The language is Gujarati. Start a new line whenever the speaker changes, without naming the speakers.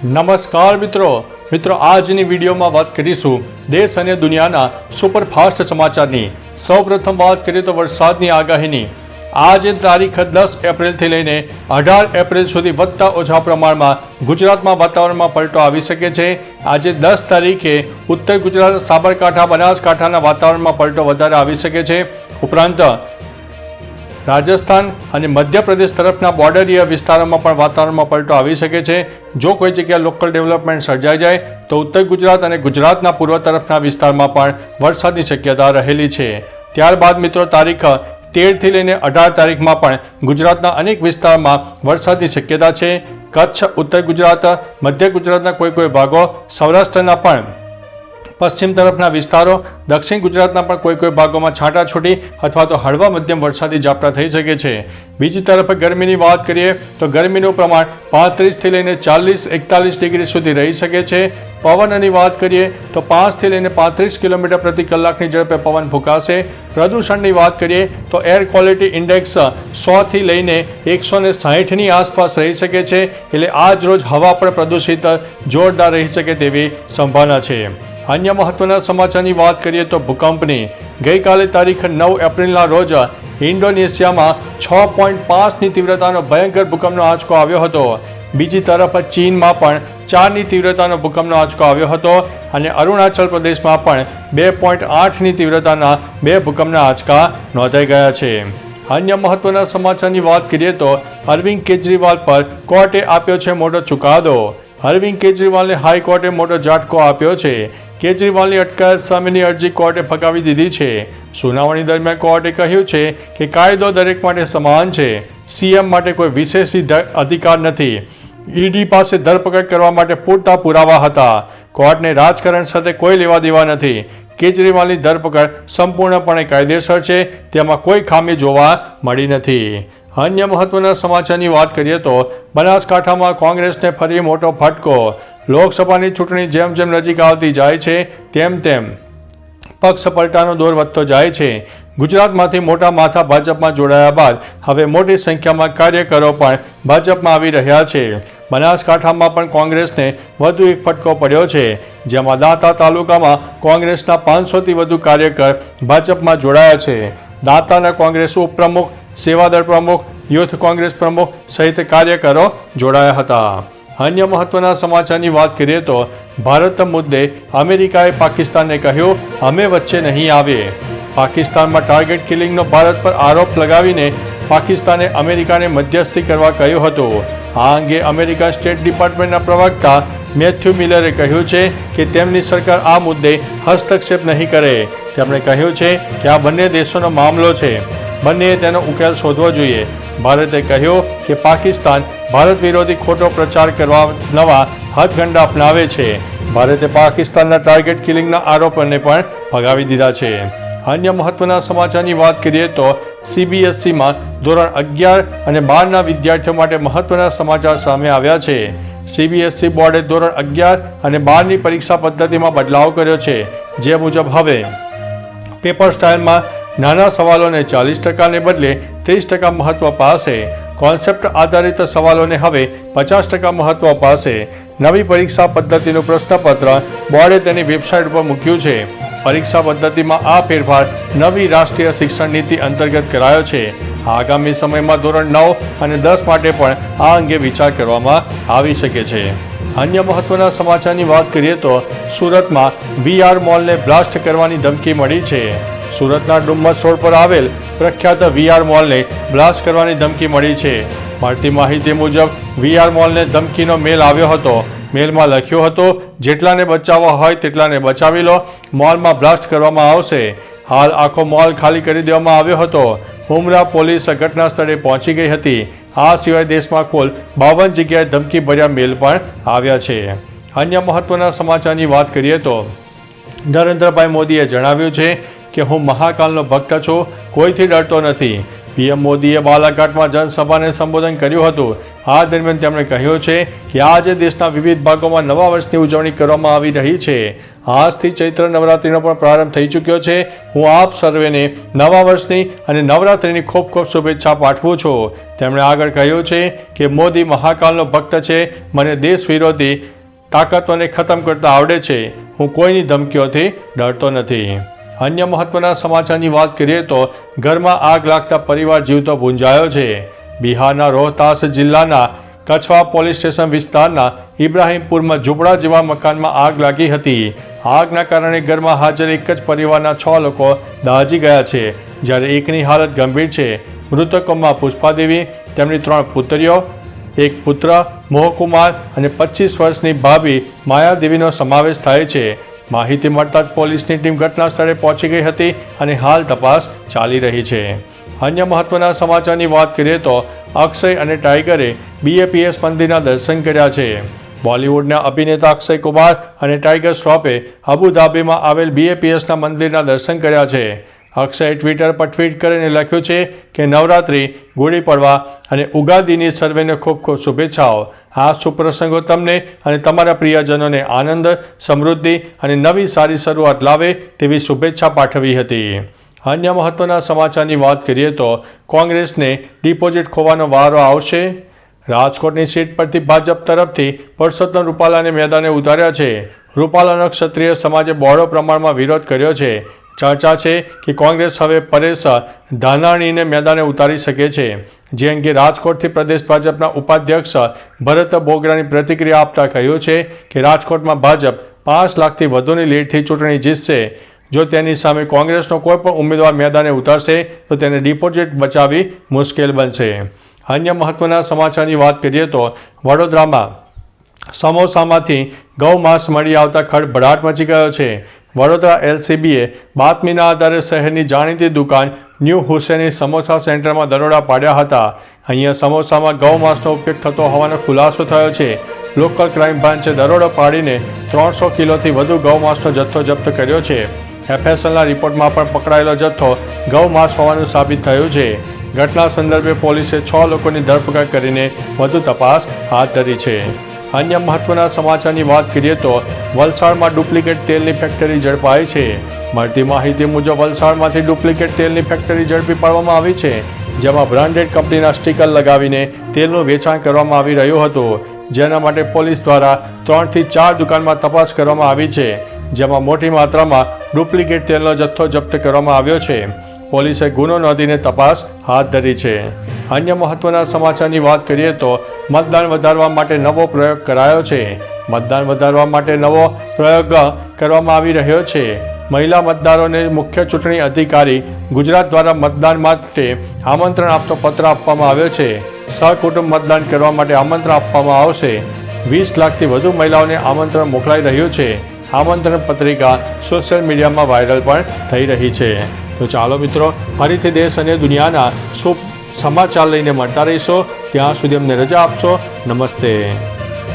નમસ્કાર મિત્રો આજની વિડીયોમાં વાત કરીશું દેશ અને દુનિયાના સુપરફાસ્ટ સમાચારની। સૌપ્રથમ વાત કરીએ તો વરસાદની આગાહીની। આજે તારીખ 10 એપ્રિલથી લઈને 18 એપ્રિલ સુધી વધતા ઓછા પ્રમાણમાં ગુજરાતમાં વાતાવરણમાં પલટો આવી શકે છે। આજે 10 તારીખે ઉત્તર ગુજરાત, સાબરકાંઠા, બનાસકાંઠાના વાતાવરણમાં પલટો વધારે આવી શકે છે। ઉપરાંત રાજસ્થાન અને મધ્યપ્રદેશ તરફના બોર્ડરીય વિસ્તારોમાં પણ વાતાવરણમાં પલટો આવી શકે છે। જો કોઈ જગ્યાએ લોકલ ડેવલપમેન્ટ સર્જાઈ જાય તો ઉત્તર ગુજરાત અને ગુજરાતના પૂર્વ તરફના વિસ્તારમાં પણ વરસાદની શક્યતા રહેલી છે। ત્યારબાદ મિત્રો તારીખ 13થી લઈને 18 તારીખમાં પણ ગુજરાતના અનેક વિસ્તારમાં વરસાદની શક્યતા છે। કચ્છ, ઉત્તર ગુજરાત, મધ્ય ગુજરાતના કોઈ ભાગો, સૌરાષ્ટ્રના પણ પશ્ચિમ તરફના વિસ્તારો, દક્ષિણ ગુજરાતના પણ કોઈ ભાગોમાં છાંટાછૂટી અથવા તો હળવા મધ્યમ વરસાદી ઝાપટા થઈ શકે છે। બીજી તરફ ગરમીની વાત કરીએ તો ગરમીનું પ્રમાણ 35થી લઈને 40-41 ડિગ્રી સુધી રહી શકે છે। પવનની વાત કરીએ તો 5થી લઈને 35 કિલોમીટર પ્રતિ કલાકની ઝડપે પવન ફૂંકાશે। પ્રદૂષણની વાત કરીએ તો એર ક્વોલિટી ઇન્ડેક્સ 100થી લઈને 160ની આસપાસ રહી શકે છે। એટલે આજ રોજ હવા પણ પ્રદૂષિત જોરદાર રહી શકે તેવી સંભાવના છે। અન્ય મહત્વના સમાચારની વાત કરીએ તો ભૂકંપની। ગઈકાલે તારીખ 9 એપ્રિલના રોજ ઇન્ડોનેશિયામાં 6.5ની તીવ્રતાનો ભયંકર ભૂકંપનો આંચકો આવ્યો હતો। બીજી તરફ ચીનમાં પણ 4ની તીવ્રતાનો ભૂકંપનો આંચકો આવ્યો હતો અને અરુણાચલ પ્રદેશમાં પણ 2.8ની તીવ્રતાના 2 ભૂકંપના આંચકા નોંધાઈ ગયા છે। અન્ય મહત્વના સમાચારની વાત કરીએ તો અરવિંદ કેજરીવાલ પર કોર્ટે આપ્યો છે મોટો ચુકાદો। અરવિંદ કેજરીવાલને હાઈકોર્ટે મોટો ઝાટકો આપ્યો છે। કેજરીવાલની અટકાયત સામેની અરજી કોર્ટે ફગાવી દીધી છે। સુનાવણી દરમિયાન કોર્ટે કહ્યું છે કે કાયદો દરેક માટે સમાન છે। સીએમ માટે કોઈ વિશેષ અધિકાર નથી। ઈડી પાસે ધરપકડ કરવા માટે પૂરતા પુરાવા હતા। કોર્ટને રાજકારણ સાથે કોઈ લેવા દેવા નથી। કેજરીવાલની ધરપકડ સંપૂર્ણપણે કાયદેસર છે, તેમાં કોઈ ખામી જોવા મળી નથી। અન્ય મહત્વના સમાચારની વાત કરીએ તો બનાસકાંઠામાં કોંગ્રેસને ફરી મોટો ફટકો। લોકસભાની ચૂંટણી જેમ જેમ નજીક આવતી જાય છે તેમ પક્ષ પલટાનો દોર વધતો જાય છે। ગુજરાતમાંથી મોટા માથા ભાજપમાં જોડાયા બાદ હવે મોટી સંખ્યામાં કાર્યકરો પણ ભાજપમાં આવી રહ્યા છે। બનાસકાંઠામાં પણ કોંગ્રેસને વધુ એક ફટકો પડ્યો છે, જેમાં દાંતા તાલુકામાં કોંગ્રેસના 500થી વધુ કાર્યકર ભાજપમાં જોડાયા છે। દાંતાના કોંગ્રેસ ઉપપ્રમુખ, સેવાદળ પ્રમુખ, યુથ કોંગ્રેસ પ્રમુખ સહિત કાર્યકરો જોડાયા હતા। અન્ય મહત્વના સમાચારની વાત કરીએ તો ભારત મુદ્દે અમેરિકાએ પાકિસ્તાનને કહ્યું, અમે વચ્ચે નહીં આવીએ। પાકિસ્તાનમાં ટાર્ગેટ કિલિંગનો ભારત પર આરોપ લગાવીને પાકિસ્તાને અમેરિકાને મધ્યસ્થી કરવા કહ્યું હતું। આ અંગે અમેરિકન સ્ટેટ ડિપાર્ટમેન્ટના પ્રવક્તા મેથ્યુ મિલરે કહ્યું છે કે તેમની સરકાર આ મુદ્દે હસ્તક્ષેપ નહીં કરે। તેમણે કહ્યું છે કે આ બંને દેશોનો મામલો છે, બંનેએ તેનો ઉકેલ શોધવો જોઈએ। ભારતે કહ્યું કે પાકિસ્તાન ભારત વિરોધી ખોટો પ્રચાર કરવા નવા હાથગંડા અપનાવે છે। ભારતે પાકિસ્તાનના ટાર્ગેટ કિલિંગના આરોપોને પણ ફગાવી દીધા છે। અન્ય મહત્વના સમાચારની વાત કરીએ તો સીબીએસઈમાં ધોરણ 11 અને 12ના વિદ્યાર્થીઓ માટે મહત્વના સમાચાર સામે આવ્યા છે। સીબીએસઈ બોર્ડે ધોરણ 11 અને 12ની પરીક્ષા પદ્ધતિમાં બદલાવ કર્યો છે, જે મુજબ હવે પેપર સ્ટાઇલમાં નાના સવાલોને 40%ને બદલે 30% મહત્વ અપાશે। કોન્સેપ્ટ આધારિત સવાલોને હવે 50% મહત્વ અપાશે। નવી પરીક્ષા પદ્ધતિનું પ્રશ્નપત્ર બોર્ડે તેની વેબસાઇટ પર મૂક્યું છે। પરીક્ષા પદ્ધતિમાં આ ફેરફાર નવી રાષ્ટ્રીય શિક્ષણ નીતિ અંતર્ગત કરાયો છે। આગામી સમયમાં ધોરણ 9 અને 10 માટે પણ આ અંગે વિચાર કરવામાં આવી શકે છે। અન્ય મહત્વના સમાચારની વાત કરીએ તો સુરતમાં વીઆર મોલને બ્લાસ્ટ કરવાની ધમકી મળી છે। સુરતના ડુમ્મસ રોડ પર આવેલ પ્રખ્યાત વીઆર મોલને બ્લાસ્ટ કરવાની ધમકી મળી છે। મળતી માહિતી મુજબ વીઆર મોલને ધમકીનો મેલ આવ્યો હતો। મેલમાં લખ્યું હતું, જેટલાને બચાવવા હોય તેટલાને બચાવી લો, મોલમાં બ્લાસ્ટ કરવામાં આવશે। હાલ આખો મોલ ખાલી કરી દેવામાં આવ્યો હતો। ઉમરા પોલીસ ઘટના સ્થળે પહોંચી ગઈ હતી। આ સિવાય દેશમાં કુલ 52 જગ્યાએ ધમકી ભર્યા મેલ પણ આવ્યા છે। અન્ય મહત્વના સમાચારની વાત કરીએ તો નરેન્દ્રભાઈ મોદીએ જણાવ્યું છે કે હું મહાકાલનો ભક્ત છું, કોઈથી ડરતો નથી। પીએમ મોદીએ બાલાઘાટમાં જનસભાને સંબોધન કર્યું હતું। આ દરમિયાન તેમણે કહ્યું છે કે આજે દેશના વિવિધ ભાગોમાં નવા વર્ષની ઉજવણી કરવામાં આવી રહી છે। આજથી ચૈત્ર નવરાત્રિનો પણ પ્રારંભ થઈ ચૂક્યો છે। હું આપ સર્વેને નવા વર્ષની અને નવરાત્રિની ખૂબ ખૂબ શુભેચ્છા પાઠવું છું। તેમણે આગળ કહ્યું છે કે મોદી મહાકાલનો ભક્ત છે। મને દેશ વિરોધી તાકાતોને ખતમ કરતા આવડે છે. હું કોઈની ધમકીઓથી ડરતો નથી. અન્ય મહત્વના સમાચારની વાત કરીએ તો ઘરમાં આગ લાગતા પરિવાર જીવતો ભૂંજાયો છે. બિહારના રોહતાસ જિલ્લાના કછવા પોલીસ સ્ટેશન વિસ્તારના ઇબ્રાહીમપુરમાં ઝૂંપડા જેવા મકાનમાં આગ લાગી હતી. આગના કારણે ઘરમાં હાજર એક જ પરિવારના 6 લોકો દાઝી ગયા છે, જ્યારે એકની હાલત ગંભીર છે. મૃતકોમાં પુષ્પાદેવી, તેમની 3 પુત્રીઓ, એક પુત્ર મોહકુમાર અને 25 વર્ષની ભાભી માયાદેવીનો સમાવેશ થાય છે. માહિતી મળતા જ પોલીસની ટીમ ઘટના સ્થળે પહોંચી ગઈ હતી અને હાલ તપાસ ચાલી રહી છે. અન્ય મહત્વના સમાચારની વાત કરીએ તો અક્ષય અને ટાઈગરે BAPS મંદિરના દર્શન કર્યા છે. બોલિવૂડના અભિનેતા અક્ષય કુમાર અને ટાઈગર શ્રોફે અબુધાબીમાં આવેલ BAPSના મંદિરના દર્શન કર્યા છે. અક્ષયે ટ્વિટર પર ટ્વીટ કરીને લખ્યું છે કે નવરાત્રિ, ગુડી પડવા અને ઉગાદીની સર્વેને ખૂબ ખૂબ શુભેચ્છાઓ. આ શુભ પ્રસંગો તમને અને તમારા પ્રિયજનોને આનંદ, સમૃદ્ધિ અને નવી સારી શરૂઆત લાવે તેવી શુભેચ્છા પાઠવી હતી. અન્ય મહત્વના સમાચારની વાત કરીએ તો કોંગ્રેસને ડિપોઝિટ ખોવાનો વારો આવશે. રાજકોટની સીટ પરથી ભાજપ તરફથી પરસોત્તમ રૂપાલાને મેદાને ઉતાર્યા છે. રૂપાલાનો ક્ષત્રિય સમાજે બહોળો પ્રમાણમાં વિરોધ કર્યો છે. ચર્ચા છે કે કોંગ્રેસ હવે પરેશ ધાનાણીને મેદાને ઉતારી શકે છે, જે અંગે રાજકોટથી પ્રદેશ ભાજપના ઉપાધ્યક્ષ ભરત બોગરાની પ્રતિક્રિયા આપતા કહ્યું છે કે રાજકોટમાં ભાજપ 5 લાખથી વધુની લીડથી ચૂંટણી જીતશે. જો તેની સામે કોંગ્રેસનો કોઈ પણ ઉમેદવાર મેદાને ઉતરશે તો તેને ડિપોઝિટ બચાવવી મુશ્કેલ બનશે. અન્ય મહત્વના સમાચારની વાત કરીએ તો વડોદરામાં સમોસામાંથી ગૌમાંસ મળી આવતા ખળભળાટ મચી ગયો છે. વડોદરા LCBએ બાતમીના આધારે શહેરની જાણીતી દુકાન ન્યૂ હુસેની સમોસા સેન્ટરમાં દરોડા પાડ્યા હતા. અહીંયા સમોસામાં ગૌમાંસનો ઉપયોગ થતો હોવાનો ખુલાસો થયો છે. લોકલ ક્રાઇમ બ્રાન્ચે દરોડો પાડીને 300 કિલોથી વધુ ગૌમાંસનો જથ્થો જપ્ત કર્યો છે. FSLના રિપોર્ટમાં પણ પકડાયેલો જથ્થો ગૌમાંસ હોવાનું સાબિત થયું છે. ઘટના સંદર્ભે પોલીસે 6 લોકોની ધરપકડ કરીને વધુ તપાસ હાથ ધરી છે. અન્ય મહત્વના સમાચારની વાત કરીએ તો વલસાડમાં ડુપ્લિકેટ તેલની ફેક્ટરી ઝડપાઈ છે. મળતી માહિતી મુજબ વલસાડમાંથી ડુપ્લિકેટ તેલની ફેક્ટરી ઝડપી પાડવામાં આવી છે, જેમાં બ્રાન્ડેડ કંપનીના સ્ટીકર લગાવીને તેલનું વેચાણ કરવામાં આવી રહ્યું હતું. જેના માટે પોલીસ દ્વારા 3 થી 4 દુકાનમાં તપાસ કરવામાં આવી છે, જેમાં મોટી માત્રામાં ડુપ્લિકેટ તેલનો જથ્થો જપ્ત કરવામાં આવ્યો છે. પોલીસે ગુનો નોંધીને તપાસ હાથ ધરી છે. અન્ય મહત્વના સમાચારની વાત કરીએ તો મતદાન વધારવા માટે નવો પ્રયોગ કરાયો છે. મતદાન વધારવા માટે નવો પ્રયોગ કરવામાં આવી રહ્યો છે. મહિલા મતદારોને મુખ્ય ચૂંટણી અધિકારી ગુજરાત દ્વારા મતદાન માટે આમંત્રણ આપતો પત્ર આપવામાં આવ્યો છે. સહકુટુંબ મતદાન કરવા માટે આમંત્રણ આપવામાં આવશે. 20 લાખથી વધુ મહિલાઓને આમંત્રણ મોકલાઈ રહ્યું છે. આમંત્રણ પત્રિકા સોશિયલ મીડિયામાં વાયરલ પણ થઈ રહી છે. તો ચાલો મિત્રો, ફરીથી દેશ અને દુનિયાના શુભ સમાચાર લઈને મળતા રહીશો. ત્યાં સુધી અમને રજા આપશો. નમસ્તે.